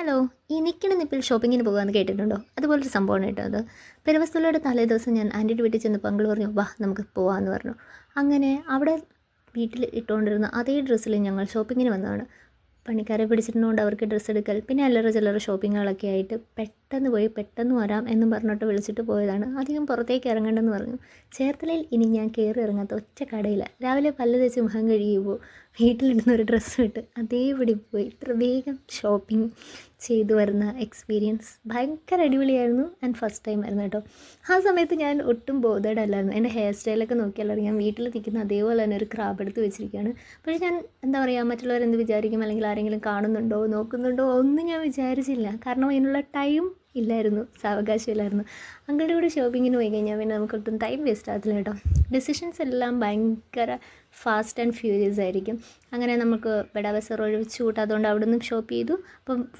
Hello. ഈ നിൽക്കണ നിപ്പിൽ ഷോപ്പിങ്ങിന് പോകാമെന്ന് കേട്ടിട്ടുണ്ടോ? അതുപോലൊരു സംഭവമാണ് കേട്ടോ അത്. പെരുവസ്തുലയുടെ തലേ ദിവസം ഞാൻ ആൻറ്റിയുടെ വീട്ടിൽ ചെന്നപ്പോൾ അങ്കിൾ പറഞ്ഞു, വാ നമുക്ക് പോകാമെന്ന് പറഞ്ഞു. അങ്ങനെ അവിടെ വീട്ടിൽ ഇട്ടുകൊണ്ടിരുന്ന അതേ ഡ്രസ്സിൽ ഞങ്ങൾ ഷോപ്പിങ്ങിന് വന്നതാണ്. പണിക്കാരെ പിടിച്ചിരുന്നതുകൊണ്ട് അവർക്ക് ഡ്രസ്സ് എടുക്കൽ, പിന്നെ അല്ലറ ചില്ലറ ഷോപ്പിങ്ങുകളൊക്കെ ആയിട്ട് പെട്ടെന്ന് പോയി പെട്ടെന്ന് വരാം എന്നും പറഞ്ഞിട്ട് വിളിച്ചിട്ട് പോയതാണ്. അധികം പുറത്തേക്ക് ഇറങ്ങണ്ടെന്ന് പറഞ്ഞു. ചേർത്തലയിൽ ഇനി ഞാൻ കയറി ഇറങ്ങാത്ത ഒറ്റ കടയില്ല. രാവിലെ പല്ല് തേച്ച് മുഖം കഴുകിയപ്പോൾ വീട്ടിലിടുന്ന ഒരു ഡ്രസ്സ് ഇട്ട് അതേപടി പോയി ഇത്ര വേഗം ഷോപ്പിംഗ് ചെയ്തു വരുന്ന എക്സ്പീരിയൻസ് ഭയങ്കര അടിപൊളിയായിരുന്നു. ആൻഡ് ഫസ്റ്റ് ടൈം ആയിരുന്നു കേട്ടോ. ആ സമയത്ത് ഞാൻ ഒട്ടും ബോധേഡ് അല്ലായിരുന്നു. എൻ്റെ ഹെയർ സ്റ്റൈലൊക്കെ നോക്കിയാൽ ഞാൻ വീട്ടിൽ നിൽക്കുന്ന അതേപോലെ തന്നെ ഒരു ക്രാബ് എടുത്ത് വെച്ചിരിക്കുകയാണ്. പക്ഷേ ഞാൻ എന്താ പറയുക, മറ്റുള്ളവരെന്ത് വിചാരിക്കും അല്ലെങ്കിൽ ആരെങ്കിലും കാണുന്നുണ്ടോ നോക്കുന്നുണ്ടോ ഒന്നും ഞാൻ വിചാരിച്ചില്ല. കാരണം അതിനുള്ള ടൈം ഇല്ലായിരുന്നു, സാവകാശമില്ലായിരുന്നു. അങ്കിളുടെ കൂടെ ഷോപ്പിങ്ങിന് പോയി കഴിഞ്ഞാൽ പിന്നെ നമുക്കൊട്ടും ടൈം വേസ്റ്റ് ആകത്തില്ല കേട്ടോ. ഡിസിഷൻസ് എല്ലാം ഭയങ്കര ഫാസ്റ്റ് ആൻഡ് ഫ്യൂരിയസ് ആയിരിക്കും. അങ്ങനെ നമുക്ക് ബഡാ ബസാർ ഒഴിച്ച് കൂട്ടാത്തതുകൊണ്ട് അവിടെ നിന്നും ഷോപ്പ് ചെയ്തു. അപ്പം